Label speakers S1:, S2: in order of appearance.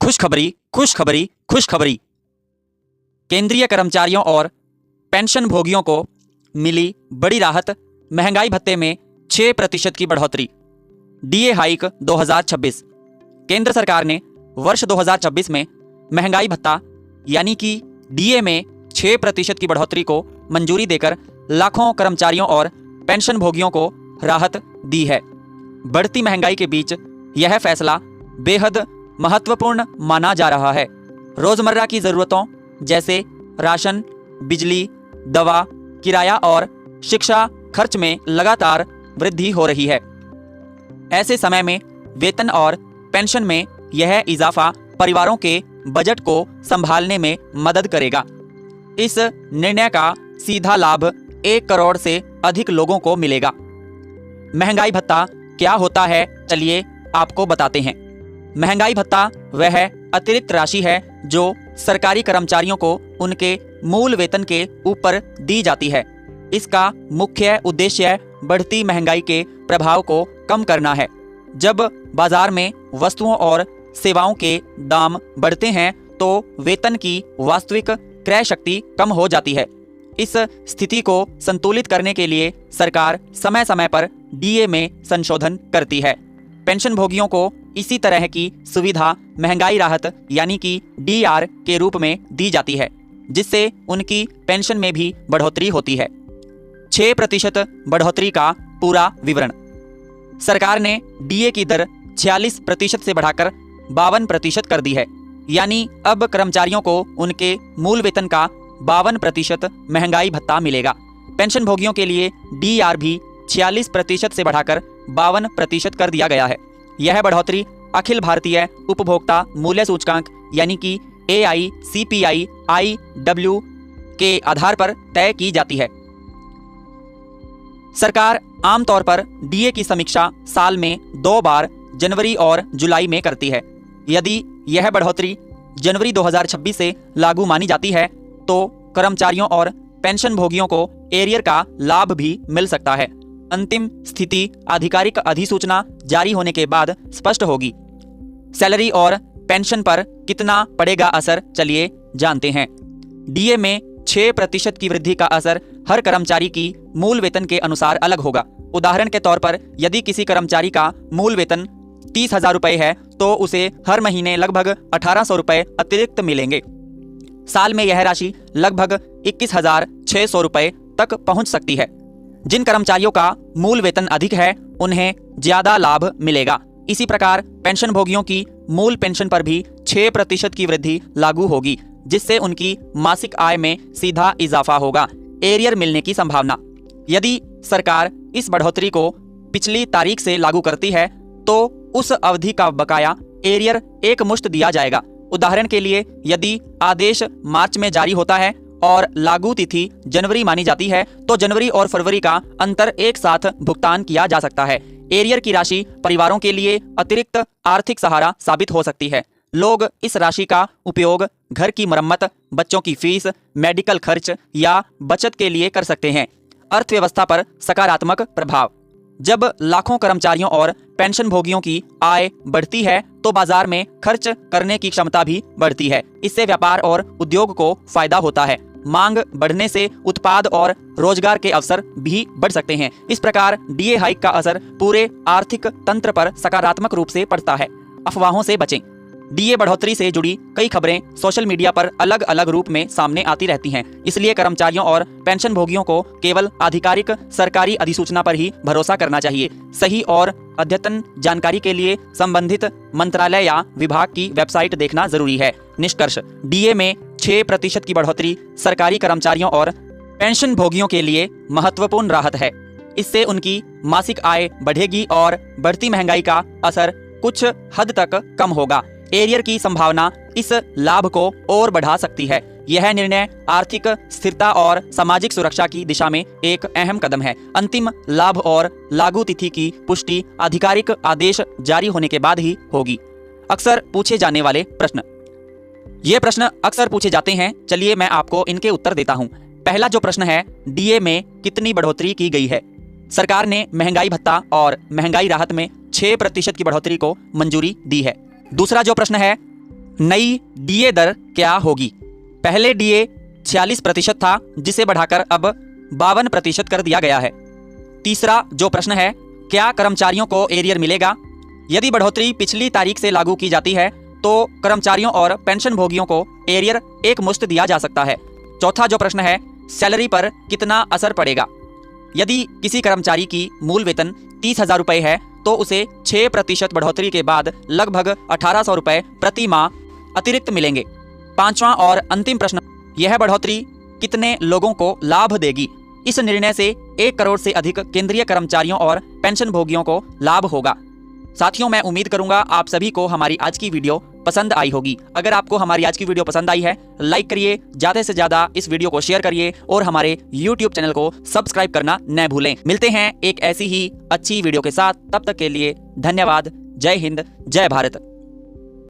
S1: खुशखबरी खुशखबरी खुशखबरी। केंद्रीय कर्मचारियों और पेंशन भोगियों को मिली बड़ी राहत, महंगाई भत्ते में 6% की बढ़ोतरी। DA hike 2026। केंद्र सरकार ने वर्ष 2026 में महंगाई भत्ता यानी कि डीए में 6% की बढ़ोतरी को मंजूरी देकर लाखों कर्मचारियों और पेंशन भोगियों को राहत दी है। बढ़ती महंगाई के बीच यह फैसला बेहद महत्वपूर्ण माना जा रहा है। रोजमर्रा की जरूरतों जैसे राशन, बिजली, दवा, किराया और शिक्षा खर्च में लगातार वृद्धि हो रही है। ऐसे समय में वेतन और पेंशन में यह इजाफा परिवारों के बजट को संभालने में मदद करेगा। इस निर्णय का सीधा लाभ 1 करोड़ से अधिक लोगों को मिलेगा। महंगाई भत्ता क्या होता है, चलिए आपको बताते हैं। महंगाई भत्ता वह अतिरिक्त राशि है जो सरकारी कर्मचारियों को उनके मूल वेतन के ऊपर दी जाती है। इसका मुख्य उद्देश्य बढ़ती महंगाई के प्रभाव को कम करना है। जब बाजार में वस्तुओं और सेवाओं के दाम बढ़ते हैं तो वेतन की वास्तविक क्रय शक्ति कम हो जाती है। इस स्थिति को संतुलित करने के लिए सरकार समय समय पर डीए में संशोधन करती है। पेंशन भोगियों को इसी तरह की सुविधा महंगाई राहत यानी कि डीआर के रूप में दी जाती है, जिससे उनकी पेंशन में भी बढ़ोतरी होती है। 6% बढ़ोतरी का पूरा विवरण। सरकार ने डीए की दर 46% से बढ़ाकर 52% कर दी है, यानी अब कर्मचारियों को उनके मूल वेतन का 52% महंगाई भत्ता मिलेगा। पेंशन भोगियों के लिए डीआर भी 46% से बढ़ाकर 52% कर दिया गया है। यह बढ़ोतरी अखिल भारतीय उपभोक्ता मूल्य सूचकांक यानी कि AICPI-IW के आधार पर तय की जाती है। सरकार आमतौर पर डीए की समीक्षा साल में 2 बार जनवरी और जुलाई में करती है। यदि यह बढ़ोतरी जनवरी 2026 से लागू मानी जाती है तो कर्मचारियों और पेंशन भोगियों को एरियर का लाभ भी मिल सकता है। अंतिम स्थिति आधिकारिक अधिसूचना जारी होने के बाद स्पष्ट होगी। सैलरी और पेंशन पर कितना पड़ेगा असर, चलिए जानते हैं। डीए में 6% की वृद्धि का असर हर कर्मचारी की मूल वेतन के अनुसार अलग होगा। उदाहरण के तौर पर यदि किसी कर्मचारी का मूल वेतन 30,000 रुपये है तो उसे हर महीने लगभग 1,800 रुपये अतिरिक्त मिलेंगे। साल में यह राशि लगभग 21,600 रुपये तक पहुंच सकती है। जिन कर्मचारियों का मूल वेतन अधिक है उन्हें ज्यादा लाभ मिलेगा। इसी प्रकार पेंशन भोगियों की मूल पेंशन पर भी 6% की वृद्धि लागू होगी, जिससे उनकी मासिक आय में सीधा इजाफा होगा। एरियर मिलने की संभावना। यदि सरकार इस बढ़ोतरी को पिछली तारीख से लागू करती है तो उस अवधि का बकाया एरियर एक मुश्त दिया जाएगा। उदाहरण के लिए यदि आदेश मार्च में जारी होता है और लागू तिथि जनवरी मानी जाती है तो जनवरी और फरवरी का अंतर एक साथ भुगतान किया जा सकता है। एरियर की राशि परिवारों के लिए अतिरिक्त आर्थिक सहारा साबित हो सकती है। लोग इस राशि का उपयोग घर की मरम्मत, बच्चों की फीस, मेडिकल खर्च या बचत के लिए कर सकते हैं। अर्थव्यवस्था पर सकारात्मक प्रभाव। जब लाखों कर्मचारियों और पेंशन भोगियों की आय बढ़ती है तो बाजार में खर्च करने की क्षमता भी बढ़ती है। इससे व्यापार और उद्योग को फायदा होता है। मांग बढ़ने से उत्पाद और रोजगार के अवसर भी बढ़ सकते हैं। इस प्रकार डीए हाइक का असर पूरे आर्थिक तंत्र पर सकारात्मक रूप से पड़ता है। अफवाहों से बचें। डीए बढ़ोतरी से जुड़ी कई खबरें सोशल मीडिया पर अलग अलग रूप में सामने आती रहती हैं, इसलिए कर्मचारियों और पेंशन भोगियों को केवल आधिकारिक सरकारी अधिसूचना पर ही भरोसा करना चाहिए। सही और अद्यतन जानकारी के लिए संबंधित मंत्रालय या विभाग की वेबसाइट देखना जरूरी है। निष्कर्ष, डीए में 6% की बढ़ोतरी सरकारी कर्मचारियों और पेंशन भोगियों के लिए महत्वपूर्ण राहत है। इससे उनकी मासिक आय बढ़ेगी और बढ़ती महंगाई का असर कुछ हद तक कम होगा। एरियर की संभावना इस लाभ को और बढ़ा सकती है। यह निर्णय आर्थिक स्थिरता और सामाजिक सुरक्षा की दिशा में एक अहम कदम है। अंतिम लाभ और लागू तिथि की पुष्टि आधिकारिक आदेश जारी होने के बाद ही होगी। अक्सर पूछे जाने वाले प्रश्न। ये प्रश्न अक्सर पूछे जाते हैं, चलिए मैं आपको इनके उत्तर देता हूँ। पहला जो प्रश्न है, डीए में कितनी बढ़ोतरी की गई है? सरकार ने महंगाई भत्ता और महंगाई राहत में 6% की बढ़ोतरी को मंजूरी दी है। दूसरा जो प्रश्न है, नई डीए दर क्या होगी? पहले डीए 46% था, जिसे बढ़ाकर अब 52% कर दिया गया है। तीसरा जो प्रश्न है, क्या कर्मचारियों को एरियर मिलेगा? यदि बढ़ोतरी पिछली तारीख से लागू की जाती है तो कर्मचारियों और पेंशन भोगियों को एरियर एक मुश्त दिया जा सकता है। चौथा जो प्रश्न है, सैलरी पर कितना असर पड़ेगा? यदि किसी कर्मचारी की मूल वेतन 30,000 रुपए है तो उसे 6% बढ़ोतरी के बाद लगभग 1,800 रुपए प्रति माह अतिरिक्त मिलेंगे। पांचवा और अंतिम प्रश्न, यह बढ़ोतरी कितने लोगों को लाभ देगी? इस निर्णय से 1 करोड़ से अधिक केंद्रीय कर्मचारियों और पेंशन भोगियों को लाभ होगा। साथियों, मैं उम्मीद करूंगा आप सभी को हमारी आज की वीडियो पसंद आई होगी। अगर आपको हमारी आज की वीडियो पसंद आई है, लाइक करिए, ज्यादा से ज्यादा इस वीडियो को शेयर करिए और हमारे YouTube चैनल को सब्सक्राइब करना न भूलें। मिलते हैं एक ऐसी ही अच्छी वीडियो के साथ, तब तक के लिए धन्यवाद। जय हिंद, जय भारत।